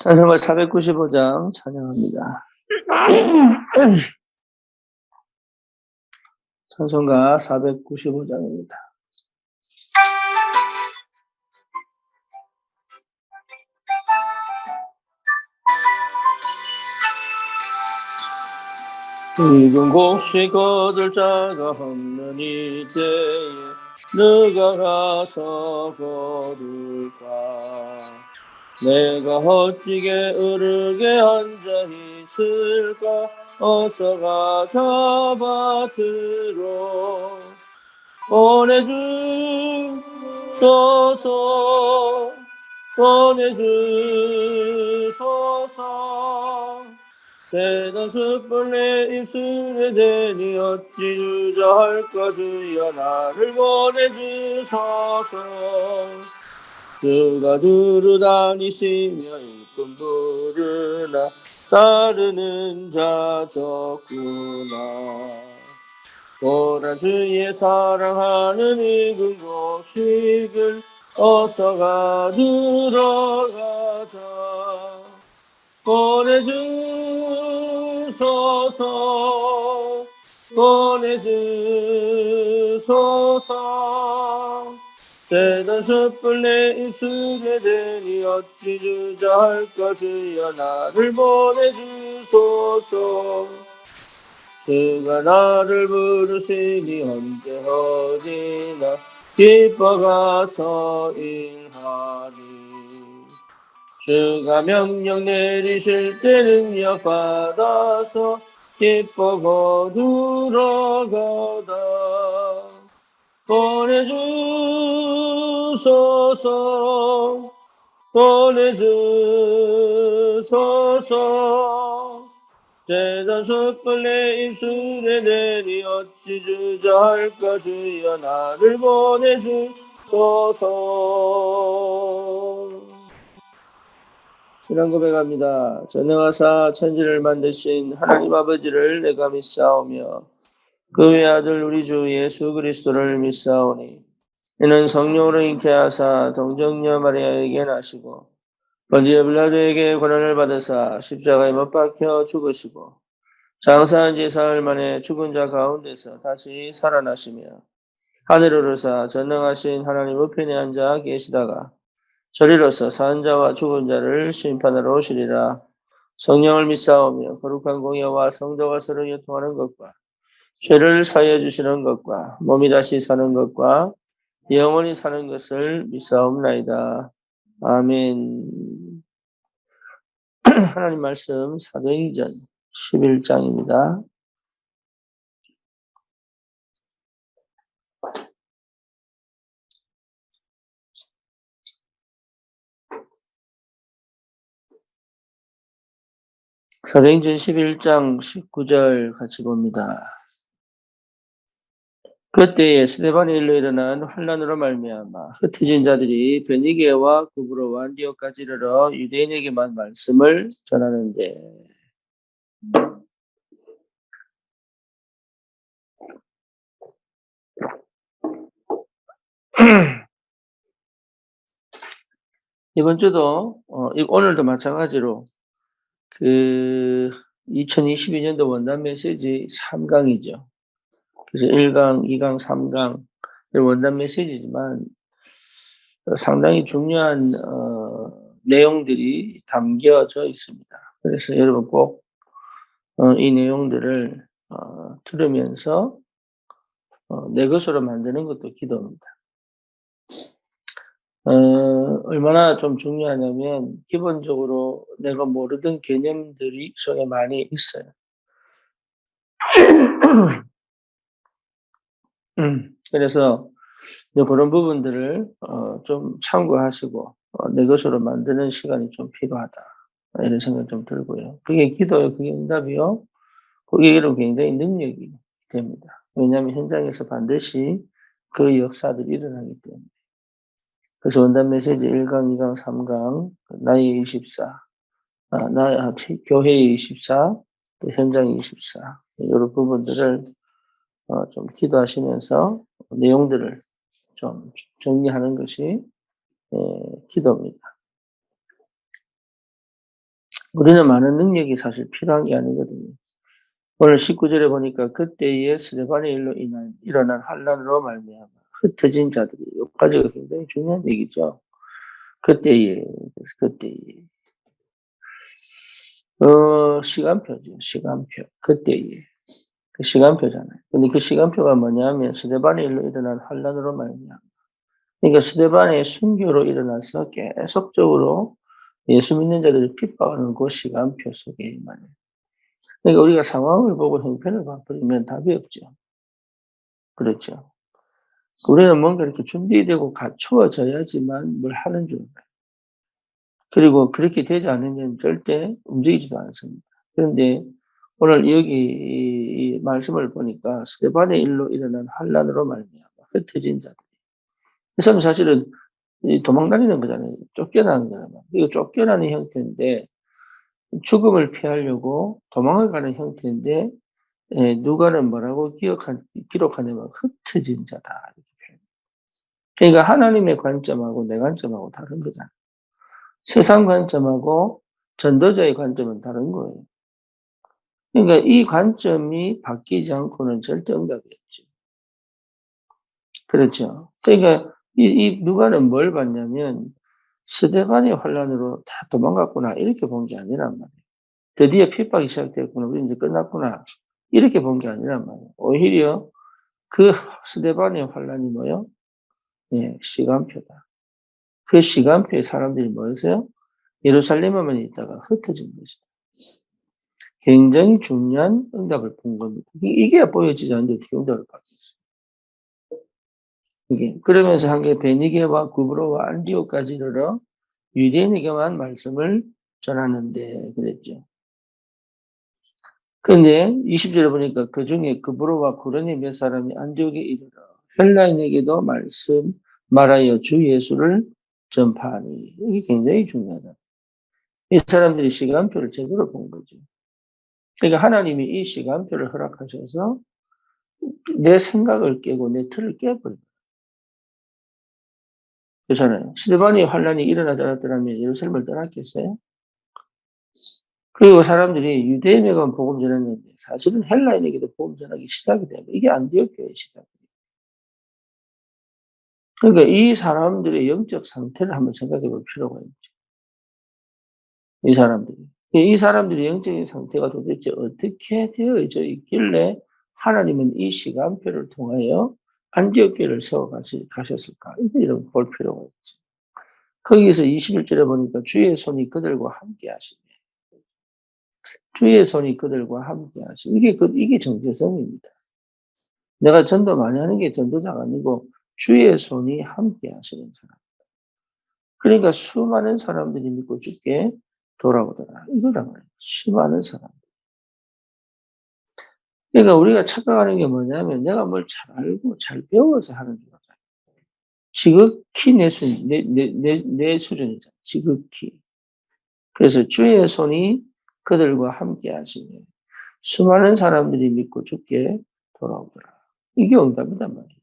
찬송가 495장 찬양합니다. 찬송가 495장입니다. 붉은 곡식 거둘 자가 없는 이때에 누가 가서 거둘까? 내가 어찌게 으르게 앉아 있을까? 어서 가자 밭으로 보내주소서. 새던 숯불 내 입술에 대니 어찌 주저할까? 주여 나를 보내주소서. 그가 두루 다니시며 일꾼 부르나 따르는 자 적구나. 보라 주의 사랑하는 익은 곡식을 어서 가두러 가자. 보내주소서. 새던 숯불 내 입술에 대니 어찌 주저할까? 주여 나를 보내주소서. 그가 나를 부르시니 언제 어디나 기뻐가서 일하리. 주가 명령 내리실 때 능력 받아서 기뻐 거두러 가다. 보내주소서. 새던 숯불 내 입술에 대니 어찌 주저할까? 주여 나를 보내주소서. 신앙 고백합니다. 전능하사 천지를 만드신 하나님 아버지를 내가 믿사오며 그 외아들 우리 주 예수 그리스도를 믿사오니 이는 성령으로 잉태하사 동정녀 마리아에게 나시고 본디오 빌라도에게 고난을 받으사 십자가에 못 박혀 죽으시고 장사한 지 사흘 만에 죽은 자 가운데서 다시 살아나시며 하늘을 오르사 전능하신 하나님 우편에 앉아 계시다가 저리로서 산 자와 죽은 자를 심판하러 오시리라. 성령을 믿사오며 거룩한 공예와 성도가 서로 교통하는 것과 죄를 사하여 주시는 것과 몸이 다시 사는 것과 영원히 사는 것을 믿사옵나이다. 아멘. 하나님 말씀 사도행전 11장입니다. 사도행전 11장 19절 같이 봅니다. 그때에 스데반에 일로 일어난 환란으로 말미암아 흩어진 자들이 베니게와 구브로와 안디옥까지 이르러 유대인에게만 말씀을 전하는데 이번 주도 오늘도 마찬가지로 2022년도 원단 메시지 3강이죠. 그래서 1강, 2강, 3강 원단 메시지지만 상당히 중요한 내용들이 담겨져 있습니다. 그래서 여러분 꼭 이 내용들을 들으면서 내 것으로 만드는 것도 기도입니다. 얼마나 좀 중요하냐면 기본적으로 내가 모르던 개념들이 속에 많이 있어요. 그래서 그런 부분들을 좀 참고하시고 내 것으로 만드는 시간이 좀 필요하다. 이런 생각 좀 들고요. 그게 기도요, 그게 응답이요. 그게 이런 굉장히 능력이 됩니다. 왜냐하면 현장에서 반드시 그 역사들이 일어나기 때문에. 그래서 원단 메시지 1강, 2강, 3강, 나의 24, 교회의 24, 또 현장의 24, 이런 부분들을 좀 기도하시면서 내용들을 좀 정리하는 것이 기도입니다. 우리는 많은 능력이 사실 필요한 게 아니거든요. 오늘 19절에 보니까 그때에 스데반의 일로 일어난 환란으로 말미암아 흩어진 자들이, 여기까지가 굉장히 중요한 얘기죠. 그때에, 시간표죠. 시간표. 그때에. 그 시간표잖아요. 근데 그 시간표가 뭐냐면 스데반의 일로 일어난 환란으로 말미암아. 그러니까 스데반의 순교로 일어나서 계속적으로 예수 믿는 자들을 핍박하는 그 시간표 속에 말이에요. 그러니까 우리가 상황을 보고 형편을 봐버리면 답이 없죠. 그렇죠. 우리는 뭔가 이렇게 준비되고 갖추어져야지만 뭘 하는 줄 알아요. 그리고 그렇게 되지 않으면 절대 움직이지도 않습니다. 그런데 오늘 여기 이 말씀을 보니까 스데반의 일로 일어난 환란으로 말미암아 흩어진 자들. 이 사람 사실은 도망다니는 거잖아요. 쫓겨나는 거잖아요. 이거 쫓겨나는 형태인데 죽음을 피하려고 도망을 가는 형태인데 누가는 뭐라고 기록하냐면 흩어진 자다. 그러니까 하나님의 관점하고 내 관점하고 다른 거잖아요. 세상 관점하고 전도자의 관점은 다른 거예요. 그러니까 이 관점이 바뀌지 않고는 절대 응답이 없죠. 그렇죠. 그러니까 이 누가는 뭘 봤냐면 스데반의 환란으로 다 도망갔구나 이렇게 본 게 아니란 말이에요. 드디어 핍박이 시작됐구나. 우리 이제 끝났구나. 이렇게 본 게 아니란 말이에요. 오히려 그 스데반의 환란이 뭐요? 예, 시간표다. 그 시간표에 사람들이 뭐였어요? 예루살렘에만 있다가 흩어진 것이다. 굉장히 중요한 응답을 본 겁니다. 이게 보여지지 않는데 어떻게 응답을 받겠어요? 이게 그러면서 한 게 베니게와 구브로와 안디오까지 이르러 유대인에게만 말씀을 전하는데 그랬죠. 그런데 20절에 보니까 그 중에 구브로와 구르네 몇 사람이 안디옥에 이르러 헬라인에게도 말하여 주 예수를 전파하니. 이게 굉장히 중요하다. 이 사람들이 시간표를 제대로 본 거죠. 그러니까 하나님이 이 시간표를 허락하셔서 내 생각을 깨고 내 틀을 깨버려요. 그렇잖아요. 스데반의 환란이 일어나지 않았더라면 예루살렘을 떠났겠어요? 그리고 사람들이 유대인에게만 복음 전했는데 사실은 헬라인에게도 복음 전하기 시작이 되고 이게 안디옥교의 시작이에요. 그러니까 이 사람들의 영적 상태를 한번 생각해 볼 필요가 있죠. 이 사람들이. 이 사람들의 영적인 상태가 도대체 어떻게 되어져 있길래 하나님은 이 시간표를 통하여 안디옥교를 세워 가셨을까? 이걸 볼 필요가 있죠. 거기서 21절에 보니까 주의 손이 그들과 함께 하시네. 주의 손이 그들과 함께 하시네. 이게 정체성입니다. 내가 전도 많이 하는 게 전도자가 아니고 주의 손이 함께 하시는 사람. 그러니까 수많은 사람들이 믿고 죽게 돌아오더라. 이거란 말이에요. 수많은 사람. 그러니까 우리가 착각하는 게 뭐냐면 내가 뭘 잘 알고 잘 배워서 하는 줄 알아요. 지극히 내 수준이죠. 지극히. 그래서 주의 손이 그들과 함께 하시니 수많은 사람들이 믿고 죽게 돌아오더라. 이게 응답이단 말이에요.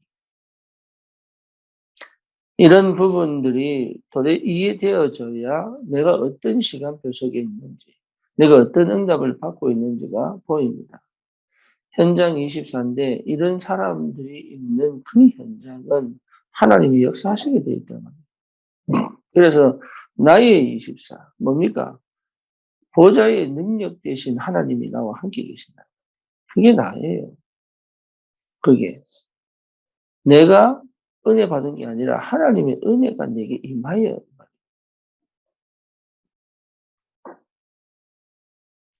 이런 부분들이 도대체 이해되어져야 내가 어떤 시간표 속에 있는지, 내가 어떤 응답을 받고 있는지가 보입니다. 현장 24인데 이런 사람들이 있는 그 현장은 하나님이 역사하시게 되어 있단 말이에요. 그래서 나의 24, 뭡니까? 보좌의 능력 대신 하나님이 나와 함께 계신다. 그게 나예요. 그게. 내가 은혜 받은 게 아니라 하나님의 은혜가 내게 임하여.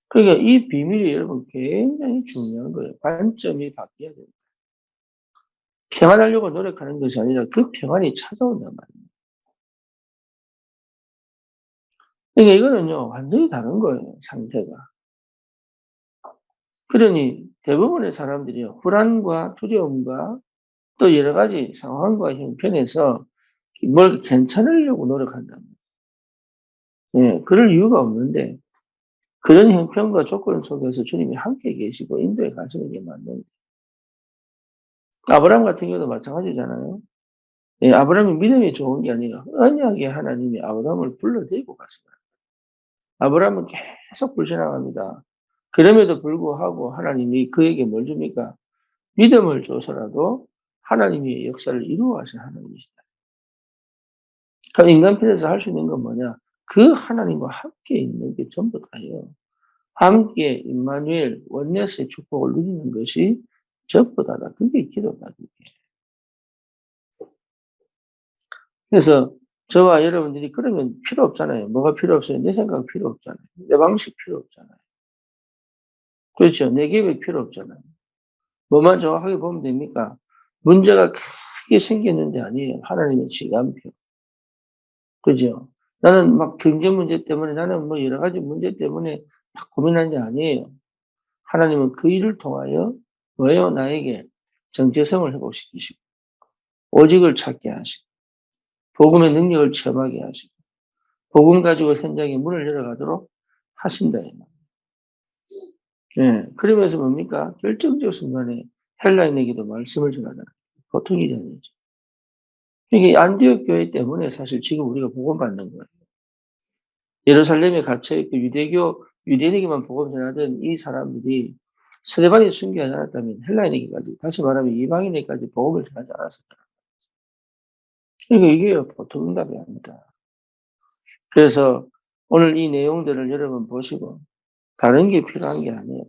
그러니까 이 비밀이 여러분 굉장히 중요한 거예요. 관점이 바뀌어야 됩니다. 평안하려고 노력하는 것이 아니라 그 평안이 찾아온단 말이에요. 그러니까 이거는요, 완전히 다른 거예요, 상태가. 그러니 대부분의 사람들이요, 불안과 두려움과 또 여러 가지 상황과 형편에서 뭘 괜찮으려고 노력한다. 예, 그럴 이유가 없는데, 그런 형편과 조건 속에서 주님이 함께 계시고 인도에 가시는 게 맞는 거예요. 아브라함 같은 경우도 마찬가지잖아요. 예, 아브라함이 믿음이 좋은 게 아니라 언약의 하나님이 아브라함을 불러들이고 가신 거예요. 아브라함은 계속 불신앙합니다. 그럼에도 불구하고 하나님이 그에게 뭘 줍니까? 믿음을 줘서라도 하나님이 역사를 이루어 가신 하나님이시다. 그럼 인간 편에서 할 수 있는 건 뭐냐? 그 하나님과 함께 있는 게 전부 다예요. 함께 임마누엘 원네스의 축복을 누리는 것이 전부 다다. 그게 기도다. 그게. 그래서 저와 여러분들이 그러면 필요 없잖아요. 뭐가 필요 없어요? 내 생각 필요 없잖아요. 내 방식 필요 없잖아요. 그렇죠. 내 계획 필요 없잖아요. 뭐만 정확하게 보면 됩니까? 문제가 크게 생겼는데 아니에요. 하나님의 시간표. 그죠? 나는 막 경제 문제 때문에 나는 뭐 여러 가지 문제 때문에 막 고민하는 게 아니에요. 하나님은 그 일을 통하여 뭐예요? 나에게 정체성을 회복시키시고 오직을 찾게 하시고 복음의 능력을 체험하게 하시고 복음 가지고 현장에 문을 열어가도록 하신다. 예. 그러면서 뭡니까? 결정적 순간에 헬라인에게도 말씀을 전하잖아요. 보통 일이 아니죠. 이게 안디옥 교회 때문에 사실 지금 우리가 복음받는 거예요. 예루살렘에 갇혀있고 유대인에게만 복음 전하던 이 사람들이 스데반이 순교하지 않았다면 헬라인에게까지, 다시 말하면 이방인에게까지 복음을 전하지 않았었잖아요. 그러니까 이게 보통 응답이 아닙니다. 그래서 오늘 이 내용들을 여러분 보시고 다른 게 필요한 게 아니에요.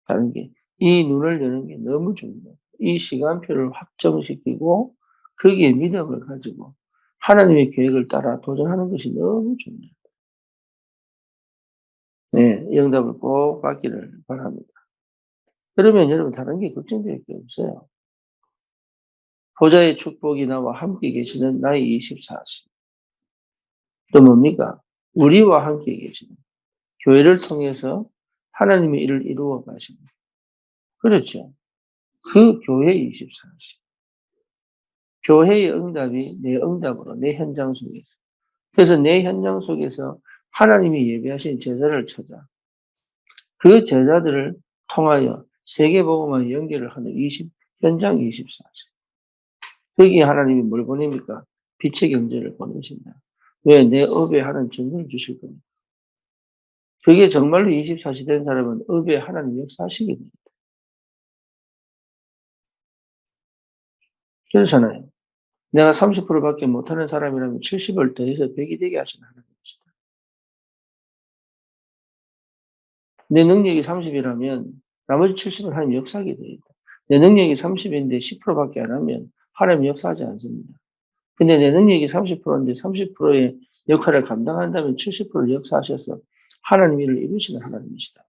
다른 게. 이 눈을 여는 게 너무 중요해요. 이 시간표를 확정시키고 거기에 믿음을 가지고 하나님의 계획을 따라 도전하는 것이 너무 중요해요. 네, 응답을 꼭 받기를 바랍니다. 그러면 여러분 다른 게 걱정될 게 없어요. 보좌의 축복이 나와 함께 계시는 나의 24시. 또 뭡니까? 우리와 함께 계시는 교회를 통해서 하나님의 일을 이루어 가시는. 그렇죠. 그 교회 24시. 교회의 응답이 내 응답으로 내 현장 속에서. 그래서 내 현장 속에서 하나님이 예비하신 제자를 찾아 그 제자들을 통하여 세계복음과 연결을 하는 현장 24시. 거기에 하나님이 뭘 보냅니까? 빛의 경제를 보내신다. 왜? 내 업에 하나님 증거를 주실 겁니다. 그게 정말로 24시 된 사람은 업에 하나님 역사하시게 됩니다. 그렇잖아요. 내가 30%밖에 못하는 사람이라면 70을 더해서 100이 되게 하시는 하나님이시다. 내 능력이 30이라면 나머지 70은 하나님 역사하게 되어 있다. 내 능력이 30인데 10%밖에 안 하면 하나님 역사하지 않습니다. 근데 내 능력이 30%인데 30%의 역할을 감당한다면 70%를 역사하셔서 하나님 일을 이루시는 하나님이시다.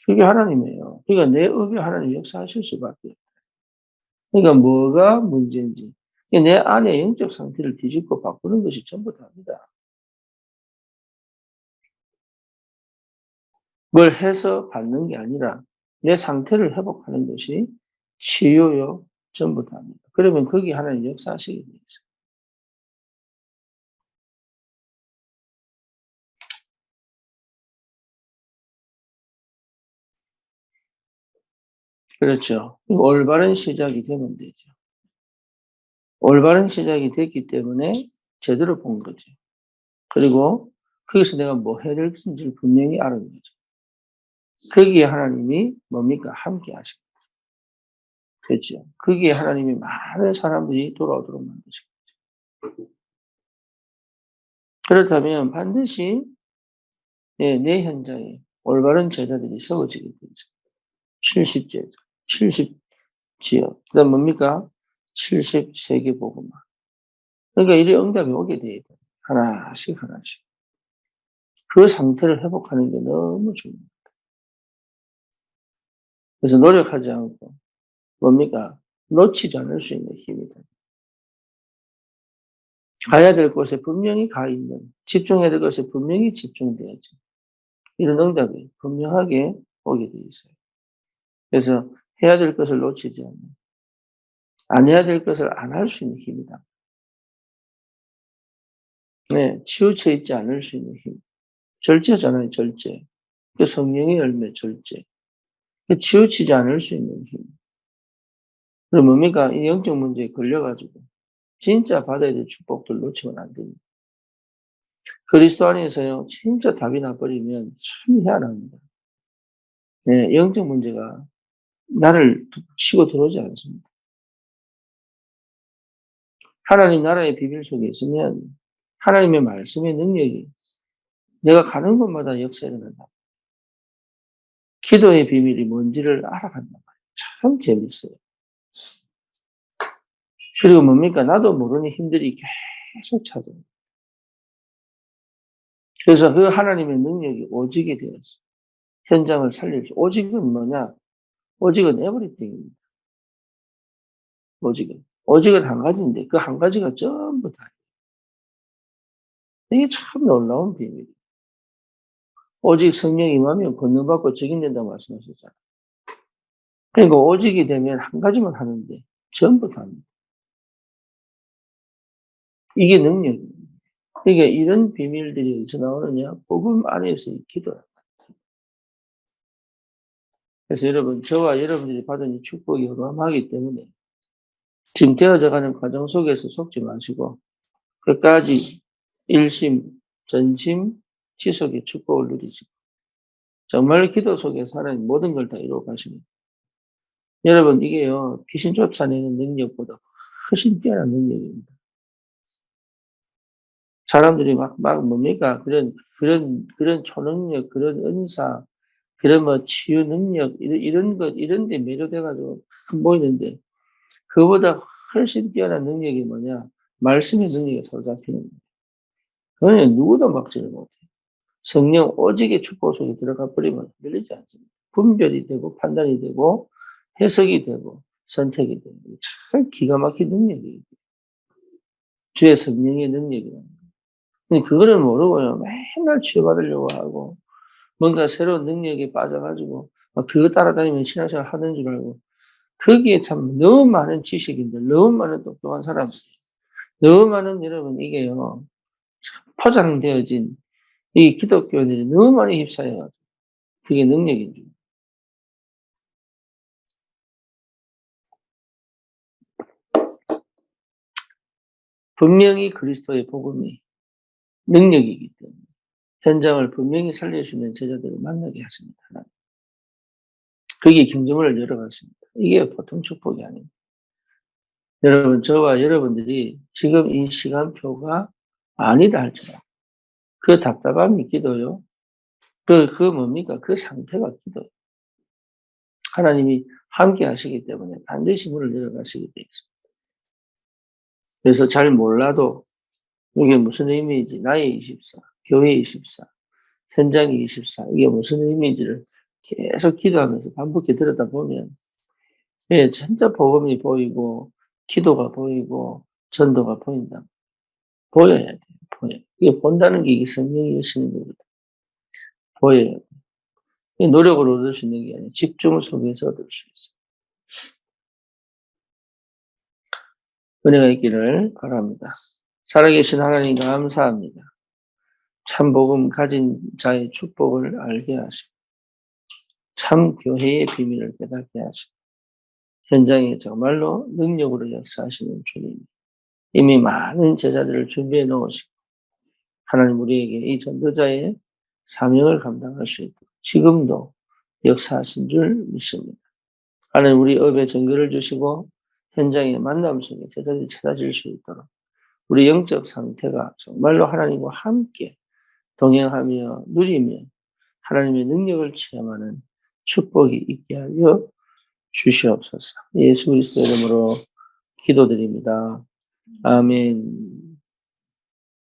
그게 하나님이에요. 그러니까 내 업에 하나님 역사하실 수밖에. 그러니까 뭐가 문제인지 내 안의 영적 상태를 뒤집고 바꾸는 것이 전부 다입니다. 뭘 해서 받는 게 아니라 내 상태를 회복하는 것이 치유요 전부 다입니다. 그러면 거기 하나님 역사하시게 되어 있어요. 그렇죠. 올바른 시작이 되면 되죠. 올바른 시작이 됐기 때문에 제대로 본 거죠. 그리고 거기서 내가 뭐 해야 될지를 분명히 아는 거죠. 거기에 하나님이 뭡니까? 함께 하시고. 그렇죠. 거기에 하나님이 많은 사람들이 돌아오도록 만드시고. 그렇다면 반드시 내 현장에 올바른 제자들이 세워지게 되죠. 70제자, 70지역. 그 다음 뭡니까? 70세계 복음화. 그러니까 이래 응답이 오게 돼야 돼. 하나씩 하나씩. 그 상태를 회복하는 게 너무 중요해요. 그래서 노력하지 않고 뭡니까? 놓치지 않을 수 있는 힘이다. 가야 될 곳에 분명히 가 있는, 집중해야 될 것에 분명히 집중돼야지. 이런 응답이 분명하게 오게 돼 있어요. 그래서 해야 될 것을 놓치지 않는, 안 해야 될 것을 안 할 수 있는 힘이다. 네, 치우쳐 있지 않을 수 있는 힘. 절제잖아요, 절제. 그 성령의 열매, 절제. 그 치우치지 않을 수 있는 힘. 그럼 뭡니까? 이 영적 문제에 걸려가지고 진짜 받아야 될 축복들 놓치면 안 됩니다. 그리스도 안에서요, 진짜 답이 나버리면 참 희한합니다. 네, 영적 문제가 나를 치고 들어오지 않습니다. 하나님 나라의 비밀 속에 있으면 하나님의 말씀의 능력이 내가 가는 곳마다 역사에 일어난다. 기도의 비밀이 뭔지를 알아간단 말이에요. 참 재밌어요. 그리고 뭡니까? 나도 모르는 힘들이 계속 찾아요. 그래서 그 하나님의 능력이 오직이 되었어요. 현장을 살릴 수. 오직은 뭐냐? 오직은 에브리띵입니다. 오직은. 오직은 한 가지인데 그 한 가지가 전부 다. 이게 참 놀라운 비밀이에요. 오직 성령이 임하면 권능받고 적용된다고 말씀하셨잖아요. 그러니까 오직이 되면 한 가지만 하는데 전부 다 합니다. 이게 능력입니다. 그러니까 이런 비밀들이 어디서 나오느냐? 복음 안에서의 기도라. 그래서 여러분, 저와 여러분들이 받은 이 축복이 어마어마하기 때문에 지금 되어져가는 과정 속에서 속지 마시고 끝까지 일심, 전심, 지속의 축복을 누리시고 정말 기도 속에서 하나님 모든 걸 다 이루어 가시는 여러분 이게요 귀신 쫓아내는 능력보다 훨씬 뛰어난 능력입니다. 사람들이 막 뭡니까 그런 초능력, 그런 은사, 그런 뭐 치유 능력 이런 것 이런 데 매료돼가지고 보이는데 그보다 훨씬 뛰어난 능력이 뭐냐 말씀의 능력이 사로잡히는 거예요. 그거는 누구도 막지를 못해요. 성령 오직의 축복 속에 들어가 버리면 흔들리지 않습니다. 분별이 되고 판단이 되고 해석이 되고 선택이 되고 참 기가 막힌 능력이에요. 주의 성령의 능력이라는 거예요. 그거를 모르고요. 맨날 치유받으려고 하고 뭔가 새로운 능력에 빠져가지고 그거 따라다니면 신앙생활 하는 줄 알고 거기에 참 너무 많은 지식인들, 너무 많은 똑똑한 사람들, 너무 많은 여러분 이게요. 포장되어진 이 기독교인들이 너무 많이 휩싸여가지고 그게 능력인 줄. 분명히 그리스도의 복음이 능력이기 때문에 현장을 분명히 살릴 수 있는 제자들을 만나게 하십니다. 그게 경주문을 열어갔습니다. 이게 보통 축복이 아닙니다. 여러분, 저와 여러분들이 지금 이 시간표가 아니다 할지라도 그 답답함이 기도요. 그 뭡니까? 그 상태가 기도요. 하나님이 함께 하시기 때문에 반드시 문을 열어가시게 되어 있습니다. 그래서 잘 몰라도 이게 무슨 의미인지 나의 24, 교회 24, 현장의 24 이게 무슨 의미인지를 계속 기도하면서 반복해 들여다보면 예, 진짜 복음이 보이고 기도가 보이고 전도가 보인다. 보여야 돼요. 보여. 이게 본다는 게 이게 성령이 여시는 거거든. 보여야 돼. 노력으로 얻을 수 있는 게 아니라 집중 속에서 얻을 수 있어요. 은혜가 있기를 바랍니다. 살아계신 하나님 감사합니다. 참 복음 가진 자의 축복을 알게 하시고 참 교회의 비밀을 깨닫게 하시고 현장에 정말로 능력으로 역사하시는 주님 이미 많은 제자들을 준비해 놓으시고 하나님 우리에게 이 전도자의 사명을 감당할 수 있도록 지금도 역사하신 줄 믿습니다. 하나님 우리 업에 증거를 주시고 현장의 만남 속에 제자들이 찾아질 수 있도록 우리 영적 상태가 정말로 하나님과 함께 동행하며 누리며 하나님의 능력을 체험하는 축복이 있게 하여 주시옵소서. 예수 그리스도 이름으로 기도드립니다. 아멘.